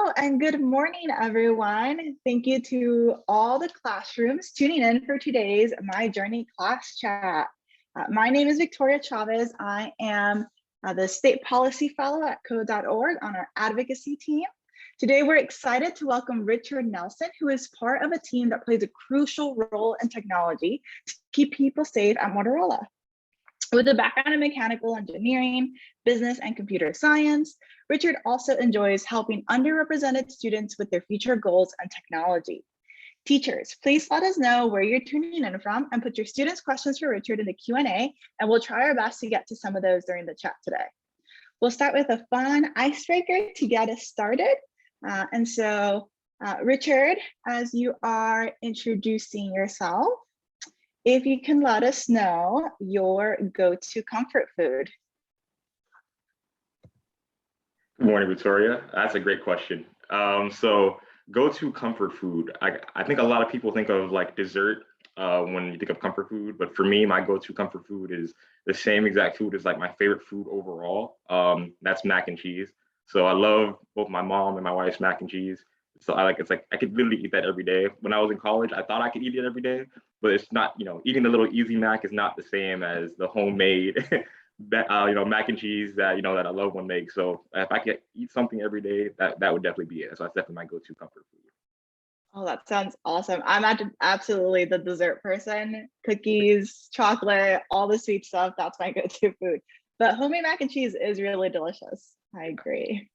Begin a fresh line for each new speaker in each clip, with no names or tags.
Hello and good morning, everyone. Thank you to all the classrooms tuning in for today's My Journey class chat. My name is Victoria Chavez. I am the State Policy Fellow at code.org on our advocacy team. Today, we're excited to welcome Richard Nelson, who is part of a team that plays a crucial role in technology to keep people safe at Motorola. With a background in mechanical engineering, business, and computer science, Richard also enjoys helping underrepresented students with their future goals and technology. Teachers, please let us know where you're tuning in from and put your students' questions for Richard in the Q&A, and we'll try our best to get to some of those during the chat today. We'll start with a fun icebreaker to get us started. Richard, as you are introducing yourself, if you can let us know your go-to comfort food.
Good morning, Victoria. That's a great question. So go-to comfort food. I think a lot of people think of like dessert when you think of comfort food, but for me, my go-to comfort food is the same exact food as like my favorite food overall. That's mac and cheese. So I love both my mom and my wife's mac and cheese. So I could literally eat that every day. When I was in college, I thought I could eat it every day, but it's not, eating the little easy mac is not the same as the homemade, mac and cheese that I love one makes. So if I could eat something every day, that would definitely be it. So that's definitely my go-to comfort food.
Oh, that sounds awesome. I'm absolutely the dessert person. Cookies, chocolate, all the sweet stuff, that's my go-to food. But homemade mac and cheese is really delicious. I agree.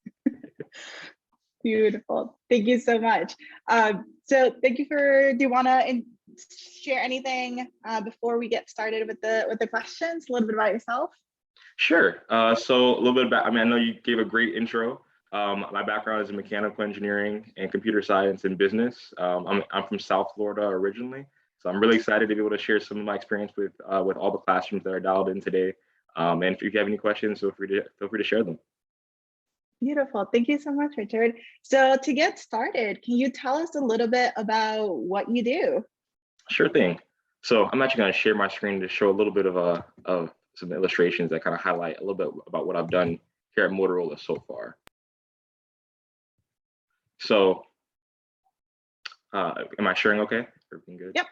Beautiful. Thank you so much. Do you want to share anything before we get started with the questions? A little bit about yourself?
Sure. So a little bit about, I know you gave a great intro. My background is in mechanical engineering and computer science and business. I'm from South Florida originally, so I'm really excited to be able to share some of my experience with all the classrooms that are dialed in today. And if you have any questions, feel free to share them.
Beautiful. Thank you so much, Richard. So to get started, can you tell us a little bit about what you do?
Sure thing. So I'm actually going to share my screen to show a little bit of some illustrations that kind of highlight a little bit about what I've done here at Motorola so far. So am I sharing okay? Everything good?
Yep.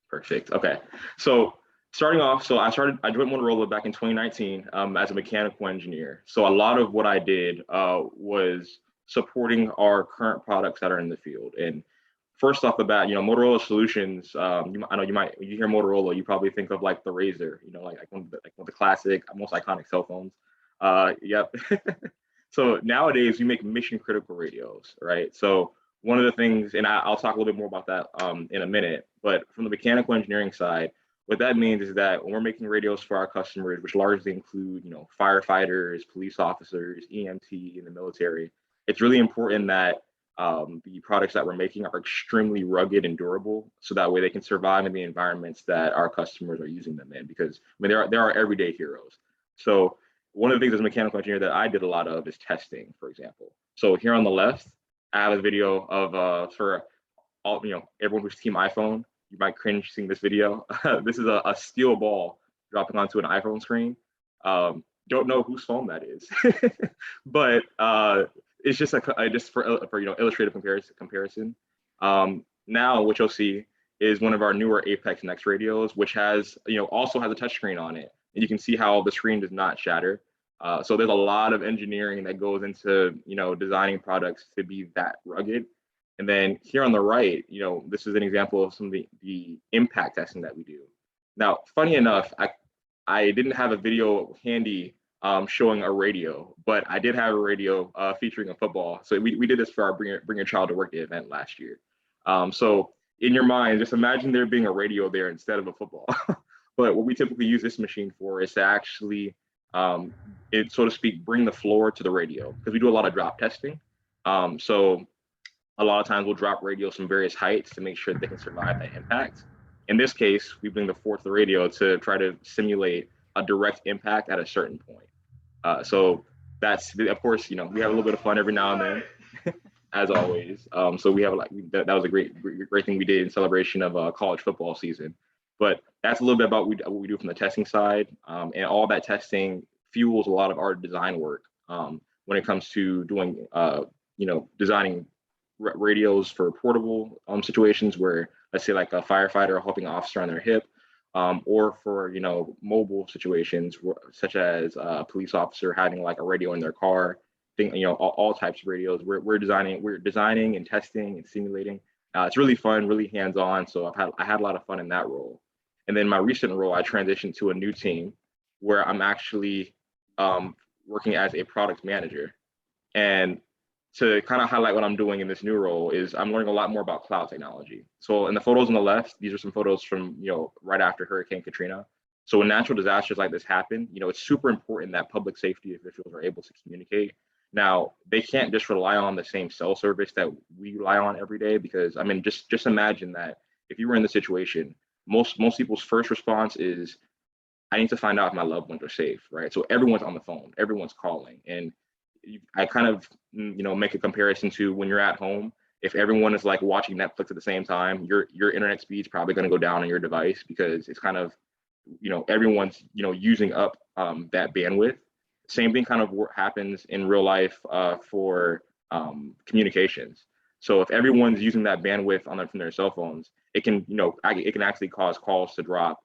Perfect. Okay. So starting off, I joined Motorola back in 2019 as a mechanical engineer. So a lot of what I did was supporting our current products that are in the field. And first off the bat, Motorola solutions. I know when you hear Motorola, you probably think of like the Razr, like one of the classic, most iconic cell phones. Yep. So nowadays we make mission critical radios, right? So one of the things, and I'll talk a little bit more about that in a minute, but from the mechanical engineering side, what that means is that when we're making radios for our customers, which largely include, firefighters, police officers, EMT in the military, it's really important that the products that we're making are extremely rugged and durable, so that way they can survive in the environments that our customers are using them in. Because there are everyday heroes. So one of the things as a mechanical engineer that I did a lot of is testing, for example. So here on the left, I have a video of for all everyone who's team iPhone. You might cringe seeing this video. This is a steel ball dropping onto an iPhone screen. Don't know whose phone that is, but it's just for illustrative comparison. Now what you'll see is one of our newer Apex Next radios, which has also has a touchscreen on it, and you can see how the screen does not shatter. So there's a lot of engineering that goes into designing products to be that rugged. And then here on the right, this is an example of some of the impact testing that we do. Now, funny enough, I didn't have a video handy showing a radio, but I did have a radio featuring a football. So we did this for our Bring Your Child to Work Day event last year. So in your mind, just imagine there being a radio there instead of a football. But what we typically use this machine for is to actually, so to speak, bring the floor to the radio, because we do a lot of drop testing. So a lot of times we'll drop radios from various heights to make sure that they can survive that impact. In this case, we bring the floor to the radio to try to simulate a direct impact at a certain point. So that's, of course, we have a little bit of fun every now and then, as always. So we have that was a great thing we did in celebration of college football season. But that's a little bit about what we do from the testing side. And all that testing fuels a lot of our design work when it comes to doing designing radios for portable situations where, let's say, like a firefighter helping an officer on their hip, or for mobile situations such as a police officer having like a radio in their car. All types of radios. We're designing and testing and simulating. It's really fun, really hands-on. So I had a lot of fun in that role. And then my recent role, I transitioned to a new team where I'm actually working as a product manager. And to kind of highlight what I'm doing in this new role is I'm learning a lot more about cloud technology. So in the photos on the left, these are some photos from right after Hurricane Katrina. So when natural disasters like this happen, it's super important that public safety officials are able to communicate. Now, they can't just rely on the same cell service that we rely on every day, because I mean, just imagine that if you were in the situation, most people's first response is, I need to find out if my loved ones are safe, right? So everyone's on the phone, everyone's calling. And I kind of, make a comparison to when you're at home. If everyone is like watching Netflix at the same time, your internet speed's probably going to go down on your device, because it's kind of, everyone's, using up that bandwidth. Same thing kind of happens in real life for communications. So if everyone's using that bandwidth from their cell phones, it can, it can actually cause calls to drop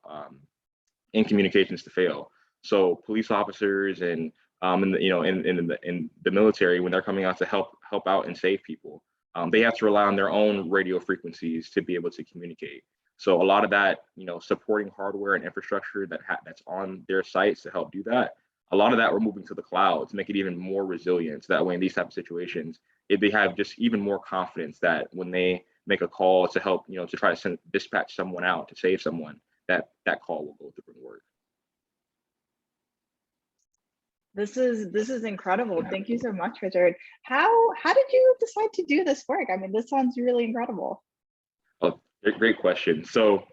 and communications to fail. So police officers and in the military, when they're coming out to help out and save people, they have to rely on their own radio frequencies to be able to communicate. So a lot of that, supporting hardware and infrastructure that's on their sites to help do that, a lot of that we're moving to the cloud to make it even more resilient. So that way in these type of situations, they have just even more confidence that when they make a call to help, to try to dispatch someone out to save someone, that call will go through and work.
This is incredible. Thank you so much, Richard. How did you decide to do this work? I mean, this sounds really incredible.
Oh, great question. So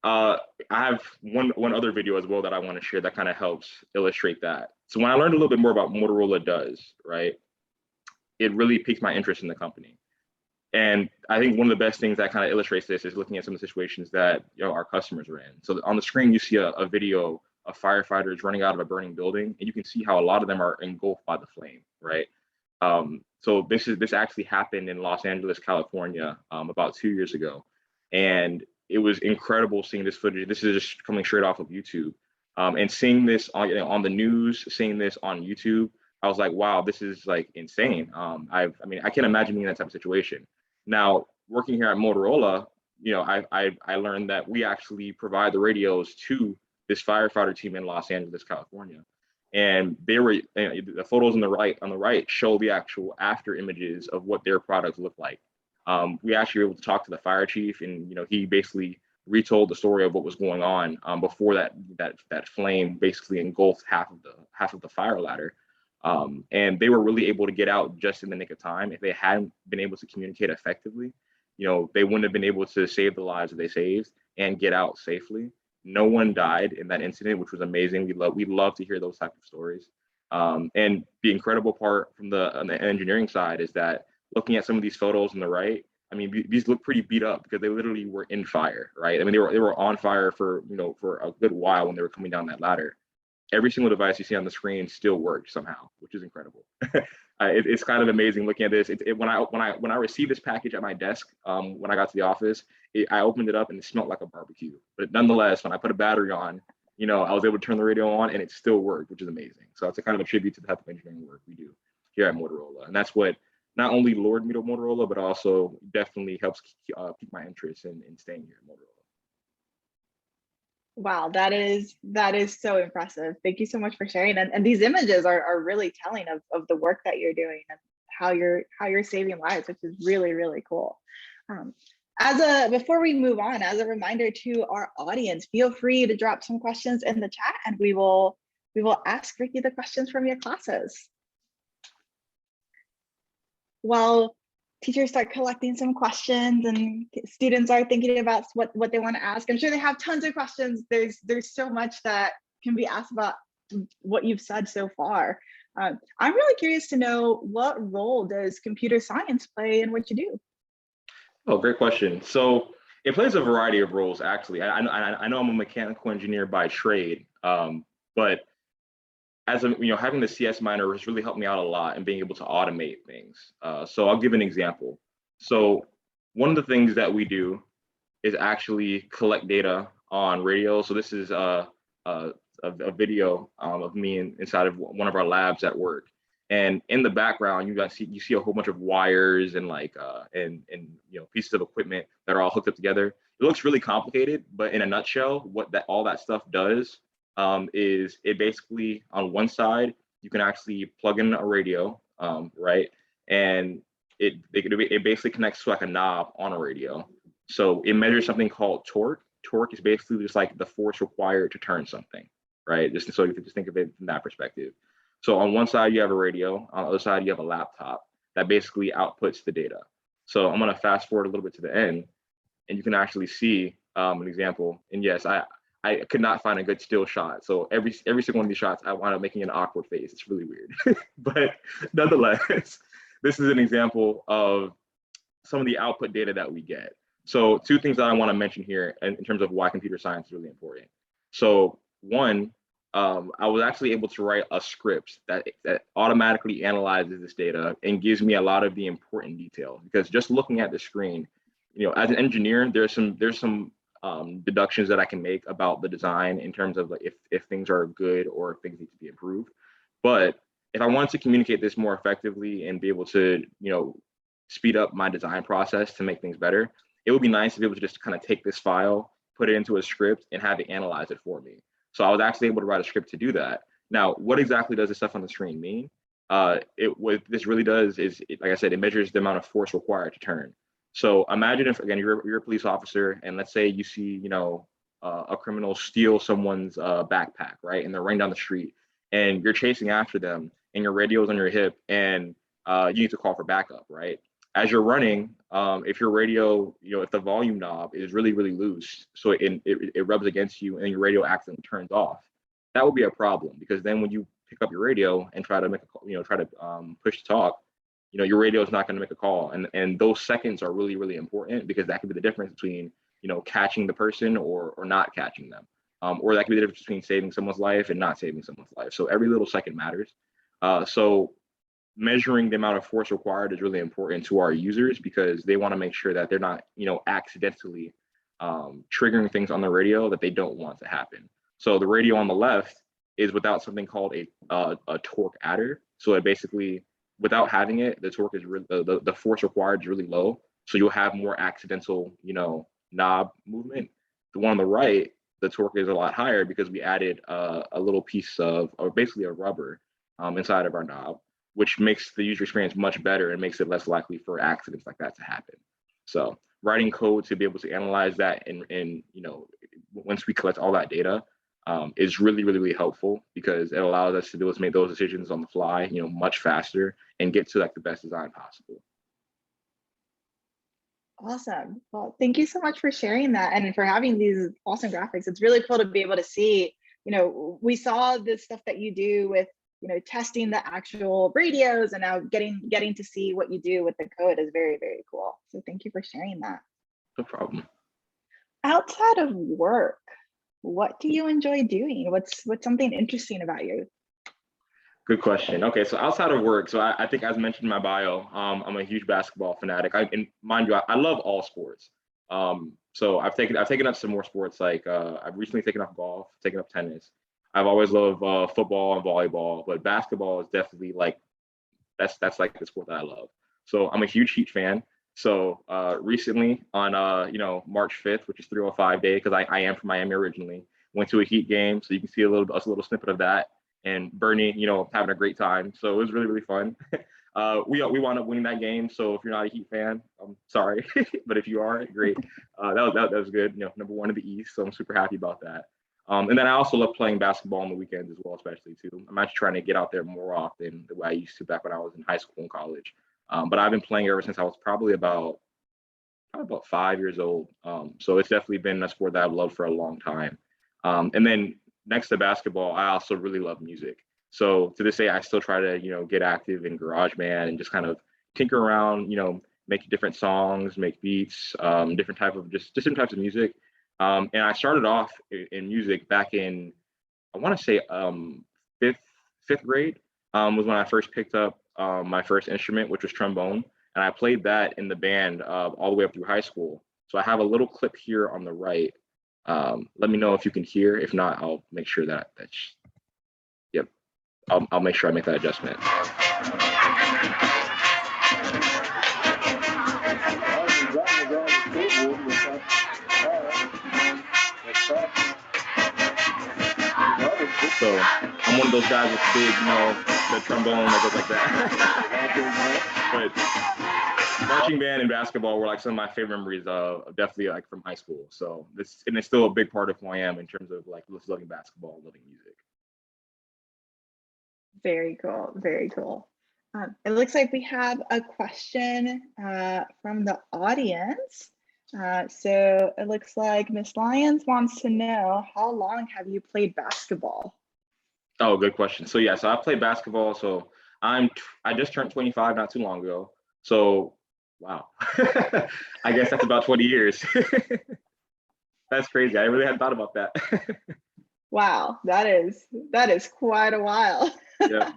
I have one other video as well that I want to share that kind of helps illustrate that. So when I learned a little bit more about what Motorola does, right, it really piqued my interest in the company. And I think one of the best things that kind of illustrates this is looking at some of the situations that our customers are in. So on the screen, you see a video of firefighters running out of a burning building, and you can see how a lot of them are engulfed by the flame, right? So this actually happened in Los Angeles, California, about 2 years ago, and it was incredible seeing this footage. This is just coming straight off of YouTube, and seeing this on the news, seeing this on YouTube. I was like, wow, this is like insane. I can't imagine being in that type of situation. Now, working here at Motorola, I learned that we actually provide the radios to this firefighter team in Los Angeles, California. And they were, the photos on the right show the actual after images of what their products look like. We actually were able to talk to the fire chief, and he basically retold the story of what was going on before that flame basically engulfed half of the fire ladder. And they were really able to get out just in the nick of time. If they hadn't been able to communicate effectively, they wouldn't have been able to save the lives that they saved and get out safely. No one died in that incident, which was amazing. We love to hear those type of stories. And the incredible part on the engineering side is that looking at some of these photos on the right, I mean, these look pretty beat up because they literally were in fire, right? I mean, they were on fire for a good while when they were coming down that ladder. Every single device you see on the screen still worked somehow, which is incredible. It's kind of amazing looking at this. When I received this package at my desk, when I got to the office, I opened it up and it smelled like a barbecue. But nonetheless, when I put a battery on, I was able to turn the radio on and it still worked, which is amazing. So it's a kind of a tribute to the type of engineering work we do here at Motorola, and that's what not only lured me to Motorola, but also definitely helps keep my interest in staying here at Motorola.
Wow, that is so impressive. Thank you so much for sharing. And these images are really telling of the work that you're doing and how you're saving lives, which is really, really cool. Before we move on, as a reminder to our audience, feel free to drop some questions in the chat and we will ask Ricky the questions from your classes. Well, teachers start collecting some questions and students are thinking about what they want to ask. I'm sure they have tons of questions. There's so much that can be asked about what you've said so far. I'm really curious to know, what role does computer science play in what you do?
Oh, great question. So it plays a variety of roles, actually. I know I'm a mechanical engineer by trade, but as a, having the CS minor has really helped me out a lot in being able to automate things. So I'll give an example. So one of the things that we do is actually collect data on radio. So this is a video of me inside of one of our labs at work. And in the background, you see a whole bunch of wires and and pieces of equipment that are all hooked up together. It looks really complicated, but in a nutshell, what all that stuff does is it basically, on one side, you can actually plug in a radio, right? And it basically connects to like a knob on a radio. So it measures something called torque. Torque is basically just like the force required to turn something, right? Just so you can just think of it from that perspective. So on one side you have a radio, on the other side you have a laptop that basically outputs the data. So I'm gonna fast forward a little bit to the end, and you can actually see an example. And yes, I could not find a good still shot. So every single one of these shots, I wound up making an awkward face. It's really weird, but nonetheless, this is an example of some of the output data that we get. So two things that I want to mention here in terms of why computer science is really important. So one, I was actually able to write a script that automatically analyzes this data and gives me a lot of the important detail, because just looking at the screen, as an engineer, there's some deductions that I can make about the design in terms of like if things are good or if things need to be improved. But if I wanted to communicate this more effectively and be able to, speed up my design process to make things better, it would be nice to be able to just kind of take this file, put it into a script, and have it analyze it for me. So I was actually able to write a script to do that. Now, what exactly does this stuff on the screen mean? What this really does is, like I said, it measures the amount of force required to turn. So imagine if, again, you're a police officer, and let's say you see, a criminal steal someone's backpack, right? And they're running down the street, and you're chasing after them, and your radio is on your hip, and you need to call for backup, right? As you're running, if your radio, if the volume knob is really, really loose, so it rubs against you and your radio accidentally turns off, that would be a problem, because then when you pick up your radio and try to make push to talk, your radio is not going to make a call. And those seconds are really, really important, because that could be the difference between, catching the person or not catching them. Or that could be the difference between saving someone's life and not saving someone's life. So every little second matters. So measuring the amount of force required is really important to our users, because they want to make sure that they're not, accidentally triggering things on the radio that they don't want to happen. So the radio on the left is without something called a torque adder. So it basically, without having it, the torque is the force required is really low. So you'll have more accidental, knob movement. The one on the right, the torque is a lot higher, because we added a little piece of, or basically a rubber inside of our knob, which makes the user experience much better and makes it less likely for accidents like that to happen. So writing code to be able to analyze that and once we collect all that data is really, really, really helpful, because it allows us to be able to make those decisions on the fly, much faster, and get to like the best design possible.
Awesome. Well, thank you so much for sharing that and for having these awesome graphics. It's really cool to be able to see, we saw the stuff that you do with, testing the actual radios, and now getting to see what you do with the code is very, very cool. So thank you for sharing that.
No problem.
Outside of work, what do you enjoy doing? What's something interesting about you?
Good question. Okay, so outside of work, so I think, as mentioned in my bio, I'm a huge basketball fanatic. And mind you, I love all sports. So I've taken up some more sports. Like I've recently taken up golf, taken up tennis. I've always loved football and volleyball, but basketball is definitely like that's like the sport that I love. So I'm a huge Heat fan. So recently on March 5th, which is 305 Day, because I am from Miami originally, went to a Heat game. So you can see a little snippet of that. And Bernie, having a great time. So it was really, really fun. We wound up winning that game. So if you're not a Heat fan, I'm sorry, but if you are, great. That was good. Number one in the East. So I'm super happy about that. And then I also love playing basketball on the weekends as well, especially too. I'm actually trying to get out there more often the way I used to back when I was in high school and college. But I've been playing ever since I was probably about 5 years old. So it's definitely been a sport that I've loved for a long time. And then next to basketball, I also really love music. So to this day, I still try to, get active in GarageBand and just kind of tinker around, make different songs, make beats, different types of music. And I started off in music back in, I want to say fifth fifth grade was when I first picked up my first instrument, which was trombone. And I played that in the band all the way up through high school. So I have a little clip here on the right. Let me know if you can hear. If not, I'll make sure that's, yep, I'll make sure I make that adjustment. So I'm one of those guys with big, the trombone that goes like that. But marching band and basketball were like some of my favorite memories of definitely like from high school. So it's still a big part of who I am in terms of like loving basketball, loving music.
Very cool, very cool. It looks like we have a question from the audience. So it looks like Miss Lyons wants to know, how long have you played basketball?
Oh, good question. So yeah, so I played basketball. So I just turned 25 not too long ago. So wow, I guess that's about 20 years. That's crazy. I really hadn't thought about that.
Wow, that is quite a while.
Yeah.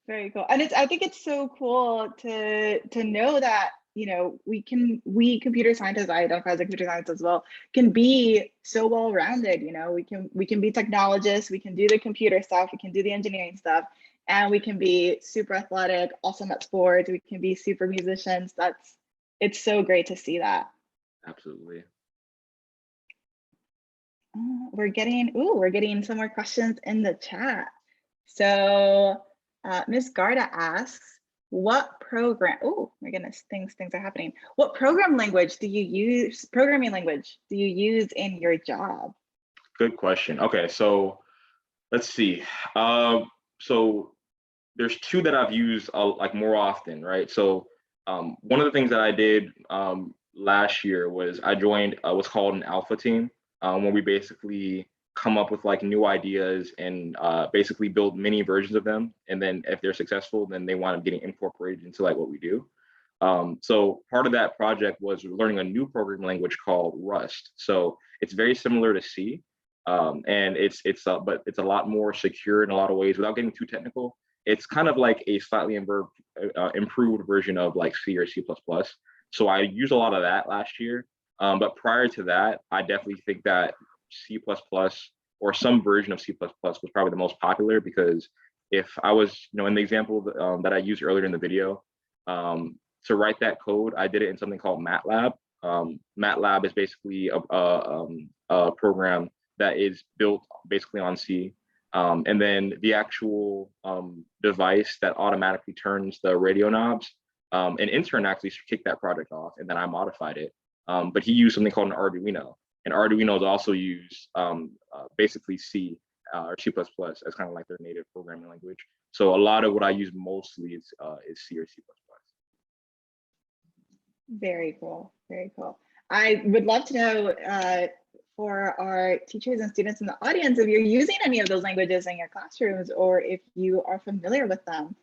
Very cool. And I think it's so cool to know that, we computer scientists, I identify as a computer scientist as well, can be so well-rounded. We can be technologists, we can do the computer stuff, we can do the engineering stuff, and we can be super athletic, awesome at sports, we can be super musicians. It's so great to see that.
Absolutely.
We're getting some more questions in the chat. So Ms. Garda asks, what program, oh my goodness, things are happening. What programming language do you use in your job?
Good question. Okay, so let's see. So there's two that I've used like more often, right? So one of the things that I did last year was I joined what's called an alpha team, where we basically come up with like new ideas and basically build mini versions of them. And then if they're successful, then they wind up getting incorporated into like what we do. So part of that project was learning a new programming language called Rust. So it's very similar to C, and but it's a lot more secure in a lot of ways. Without getting too technical, it's kind of like a slightly improved version of like C or C++. So I used a lot of that last year. But prior to that, I definitely think that C++ or some version of C++ was probably the most popular, because if I was, in the example that I used earlier in the video, to write that code, I did it in something called MATLAB. MATLAB is basically a program that is built basically on C. And then the actual device that automatically turns the radio knobs, an intern actually kicked that project off, and then I modified it. But he used something called an Arduino. And Arduinos also use basically C or C++ as kind of like their native programming language. So a lot of what I use mostly is C or C++.
Very cool, very cool. I would love to know for our teachers and students in the audience, if you're using any of those languages in your classrooms, or if you are familiar with them.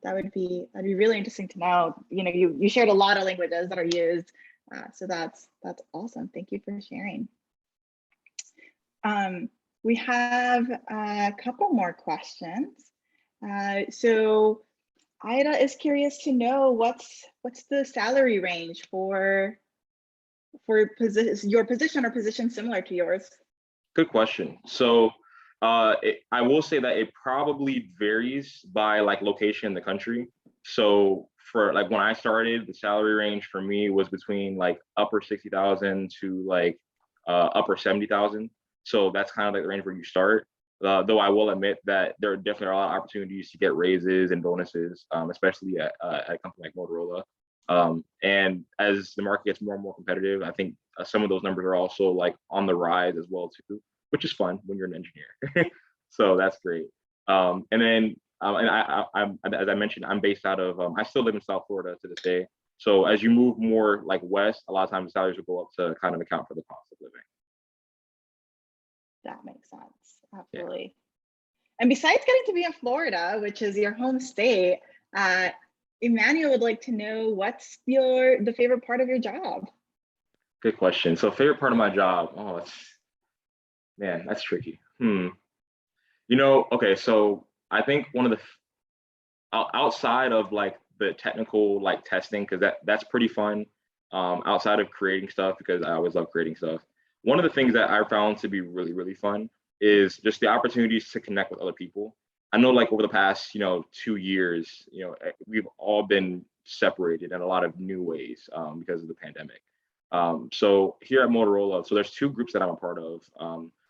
That'd be really interesting to know. You shared a lot of languages that are used. So that's awesome. Thank you for sharing. We have a couple more questions. So Ida is curious to know what's the salary range for your position or position similar to yours?
Good question. So I will say that it probably varies by like location in the country. So for like when I started, the salary range for me was between like upper 60,000 to like upper 70,000. So that's kind of like the range where you start. Though I will admit that there definitely are a lot of opportunities to get raises and bonuses, especially at a company like Motorola. And as the market gets more and more competitive, I think some of those numbers are also like on the rise as well too, which is fun when you're an engineer. So that's great. And then and I'm, as I mentioned, I'm based out of, I still live in South Florida to this day. So as you move more like west, a lot of times the salaries will go up to kind of account for the cost of living.
That makes sense. Absolutely. Yeah. And besides getting to be in Florida, which is your home state, Emmanuel would like to know what's the favorite part of your job?
Good question. So favorite part of my job, oh, man, that's tricky. Okay, so I think one of the outside of like the technical like testing, because that's pretty fun. Outside of creating stuff, because I always love creating stuff. One of the things that I found to be really, really fun is just the opportunities to connect with other people. I know like over the past, 2 years, we've all been separated in a lot of new ways because of the pandemic. So here at Motorola, so there's two groups that I'm a part of.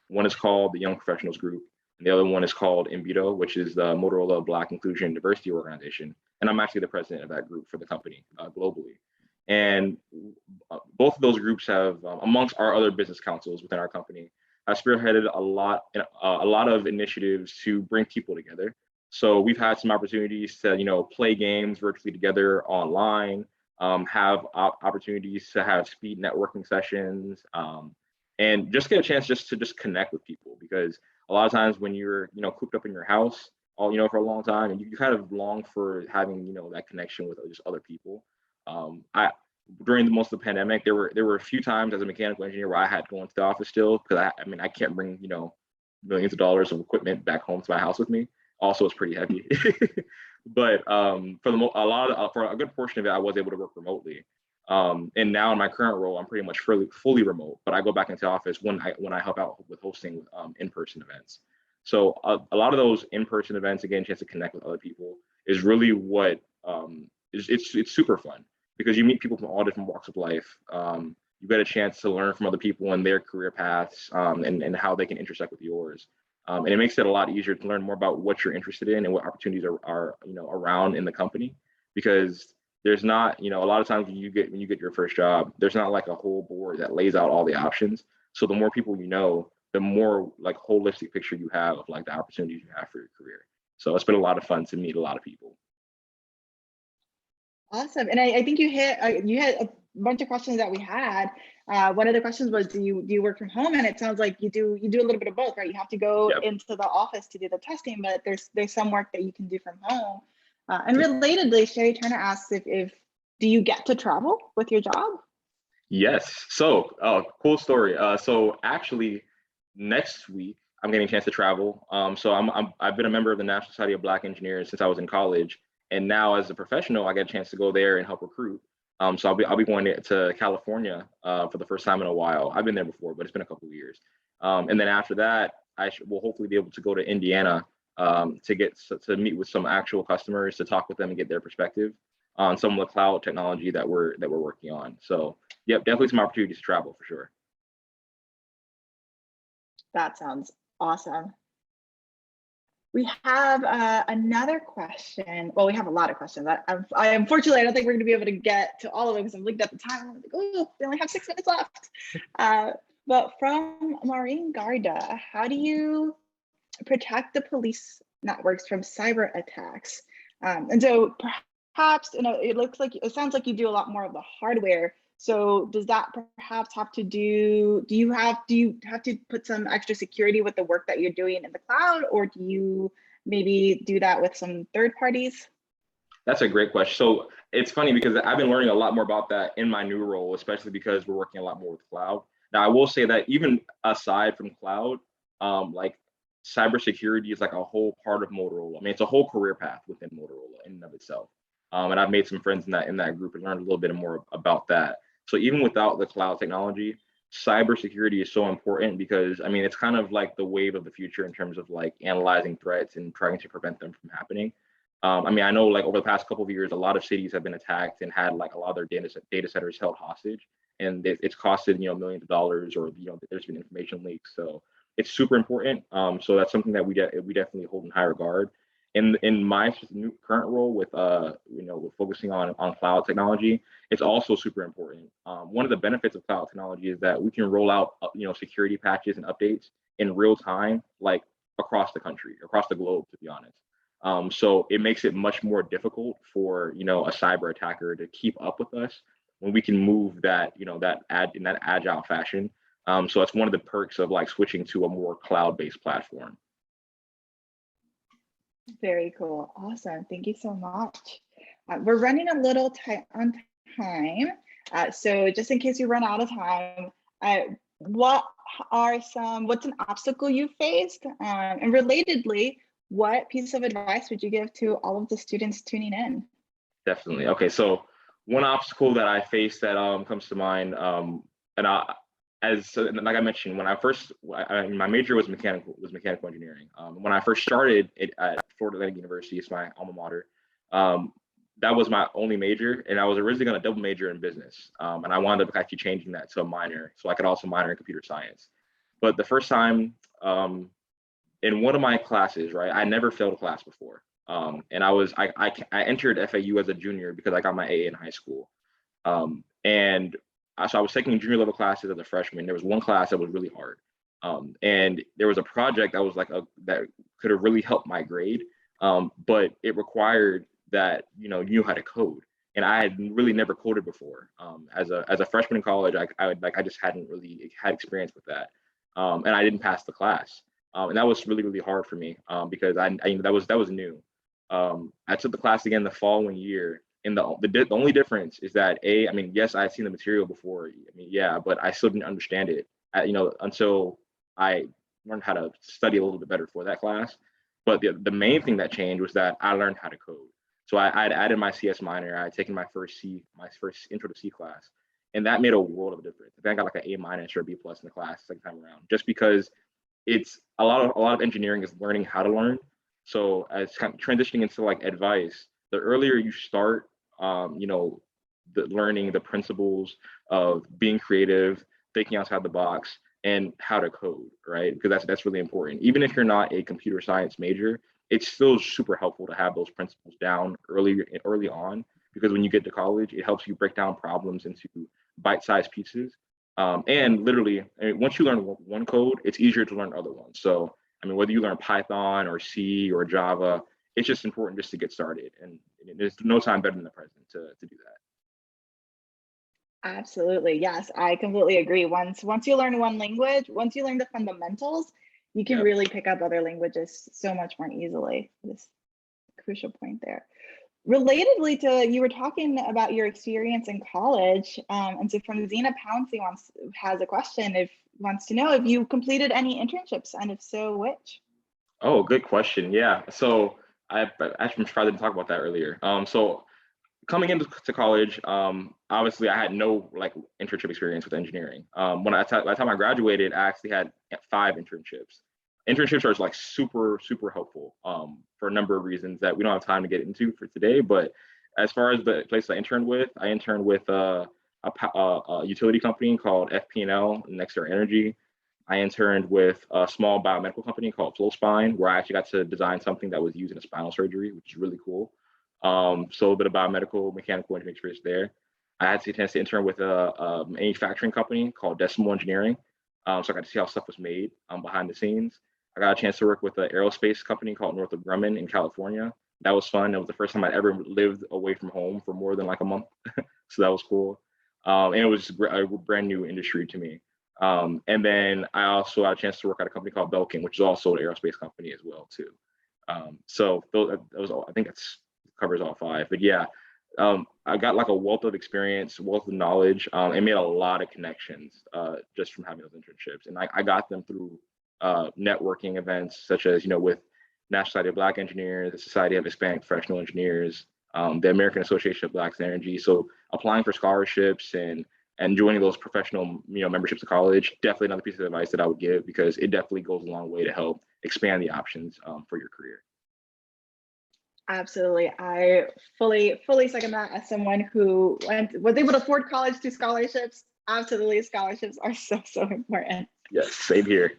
One is called the Young Professionals Group, and the other one is called MBDO, which is the Motorola Black Inclusion and Diversity Organization. And I'm actually the president of that group for the company globally. And both of those groups have, amongst our other business councils within our company, have spearheaded a lot of initiatives to bring people together. So we've had some opportunities to, play games virtually together online, have opportunities to have speed networking sessions, and just get a chance just to connect with people, because a lot of times when you're cooped up in your house for a long time, and you kind of long for having that connection with just other people. I During the most of the pandemic, there were a few times as a mechanical engineer where I had to go into the office still, because I can't bring millions of dollars of equipment back home to my house with me. Also, it's pretty heavy. But for a good portion of it, I was able to work remotely. And now in my current role, I'm pretty much fully remote, but I go back into the office when I help out with hosting in-person events. So a lot of those in-person events, again, chance to connect with other people, is really what it's super fun, because you meet people from all different walks of life. You get a chance to learn from other people and their career paths, and how they can intersect with yours. And it makes it a lot easier to learn more about what you're interested in and what opportunities are around in the company, because there's not, a lot of times when you get your first job, there's not like a whole board that lays out all the options. So the more people the more like holistic picture you have of like the opportunities you have for your career. So it's been a lot of fun to meet a lot of people.
Awesome. And I think you hit a bunch of questions that we had. One of the questions was, do you work from home? And it sounds like you do a little bit of both, right? You have to go into the office to do the testing, but there's some work that you can do from home. And relatedly, Sherry Turner asks if do you get to travel with your job?
Yes. So cool story. So actually next week I'm getting a chance to travel. So I've been a member of the National Society of Black Engineers since I was in college. And now as a professional, I get a chance to go there and help recruit. So I'll be going to California for the first time in a while. I've been there before, but it's been a couple of years. And then after that, will hopefully be able to go to Indiana to meet with some actual customers, to talk with them and get their perspective on some of the cloud technology that we're working on. So yep, definitely some opportunities to travel for sure.
That sounds awesome. We have another question. Well, we have a lot of questions. Unfortunately, I don't think we're going to be able to get to all of them, because I'm looking at the time. I'm like, oh, we only have 6 minutes left. But from Maureen Garda, how do you protect the police networks from cyber attacks? And so perhaps, it sounds like you do a lot more of the hardware. So does that perhaps have to do you have to put some extra security with the work that you're doing in the cloud, or do you maybe do that with some third parties?
That's a great question. So it's funny, because I've been learning a lot more about that in my new role, especially because we're working a lot more with cloud. Now, I will say that even aside from cloud, like cybersecurity is like a whole part of Motorola. I mean, it's a whole career path within Motorola in and of itself. And I've made some friends in that group and learned a little bit more about that. So even without the cloud technology, cybersecurity is so important, because I mean, it's kind of like the wave of the future in terms of like analyzing threats and trying to prevent them from happening. I mean, I know like over the past couple of years, a lot of cities have been attacked and had like a lot of their data centers held hostage, and it's costed millions of dollars, or there's been information leaks. So it's super important. So that's something that we definitely hold in high regard. In my current role with with focusing on cloud technology, it's also super important. One of the benefits of cloud technology is that we can roll out security patches and updates in real time, like across the country, across the globe, to be honest. So it makes it much more difficult for a cyber attacker to keep up with us when we can move that in that agile fashion. So it's one of the perks of like switching to a more cloud-based platform.
Very cool. Awesome. Thank you so much. We're running a little tight on time. So just in case we run out of time, what's an obstacle you faced? And relatedly, what piece of advice would you give to all of the students tuning in?
Definitely. Okay, so one obstacle that I faced that comes to mind, and I, like I mentioned, when my major was mechanical engineering. When I first started it at Florida Atlantic University, it's my alma mater. That was my only major, and I was originally going to double major in business, and I wound up actually changing that to a minor, so I could also minor in computer science. But the first time, in one of my classes, right, I never failed a class before. And I entered FAU as a junior because I got my AA in high school. So I was taking junior level classes as a freshman. There was one class that was really hard. And there was a project that was that could have really helped my grade. But it required that, you knew how to code. And I had really never coded before. As a freshman in college, I just hadn't really had experience with that. And I didn't pass the class. And that was really, really hard for me because that was new. I took the class again the following year, and the only difference is that yes, I had seen the material before. Yeah, but I still didn't understand it, until I learned how to study a little bit better for that class. But the main thing that changed was that I learned how to code. So I had added my CS minor. I had taken my first intro to C class, and that made a world of a difference. I think I got like an A minus or a B plus in the class second time around, just because it's a lot of engineering is learning how to learn. So as kind of transitioning into like advice, the earlier you start, learning the principles of being creative, thinking outside the box, and how to code, right? Because that's really important. Even if you're not a computer science major, it's still super helpful to have those principles down early on, because when you get to college, it helps you break down problems into bite-sized pieces. And literally, once you learn one code, it's easier to learn other ones. So, whether you learn Python or C or Java, it's just important just to get started. And there's no time better than the present to do that.
Absolutely. Yes, I completely agree. Once you learn one language, once you learn the fundamentals, you can really pick up other languages so much more easily. This crucial point there. Relatedly to, you were talking about your experience in college, and so from Zena Pouncey has a question, wants to know if you completed any internships, and if so, which?
Oh, good question. Yeah. So I actually tried to talk about that earlier. So coming into college, obviously I had no internship experience with engineering. By the time I graduated, I actually had 5 internships. Internships are super, super helpful for a number of reasons that we don't have time to get into for today. But as far as the place I interned with a utility company called FP&L, Next Door Energy. I interned with a small biomedical company called Flow Spine, where I actually got to design something that was used in a spinal surgery, which is really cool. So a bit of biomedical, mechanical engineering experience there. I had the chance to intern with a manufacturing company called Decimal Engineering. So I got to see how stuff was made behind the scenes. I got a chance to work with an aerospace company called Northrop Grumman in California. That was fun. It was the first time I'd ever lived away from home for more than a month. So that was cool. And it was just a brand new industry to me. And then I also had a chance to work at a company called Belkin, which is also an aerospace company as well too. So that was all, I think that covers all 5. But yeah, I got a wealth of experience, wealth of knowledge, and made a lot of connections just from having those internships. And I got them through networking events such as, with National Society of Black Engineers, the Society of Hispanic Professional Engineers, the American Association of Blacks in Energy. So applying for scholarships and joining those professional, memberships of college, definitely another piece of advice that I would give, because it definitely goes a long way to help expand the options for your career.
Absolutely. I fully second that, as someone who was able to afford college through scholarships. Absolutely, scholarships are so important.
Yes, same here.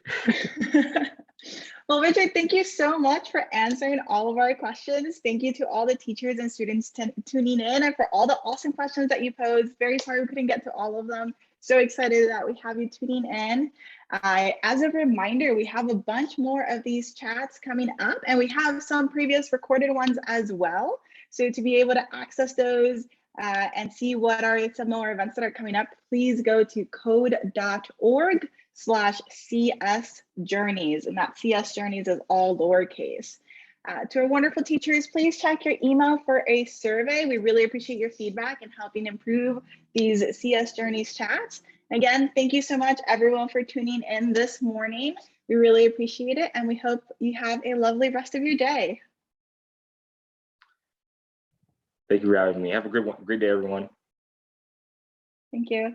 Well, Richard, thank you so much for answering all of our questions. Thank you to all the teachers and students tuning in, and for all the awesome questions that you posed. Very sorry we couldn't get to all of them. So excited that we have you tuning in. As a reminder, we have a bunch more of these chats coming up, and we have some previous recorded ones as well. So to be able to access those and see what are some more events that are coming up, please go to code.org/CS Journeys, and that CS Journeys is all lowercase. To our wonderful teachers, please check your email for a survey. We really appreciate your feedback and helping improve these CS Journeys chats. Again, thank you so much, everyone, for tuning in this morning. We really appreciate it, and we hope you have a lovely rest of your day.
Thank you for having me. Have a great day, everyone.
Thank you.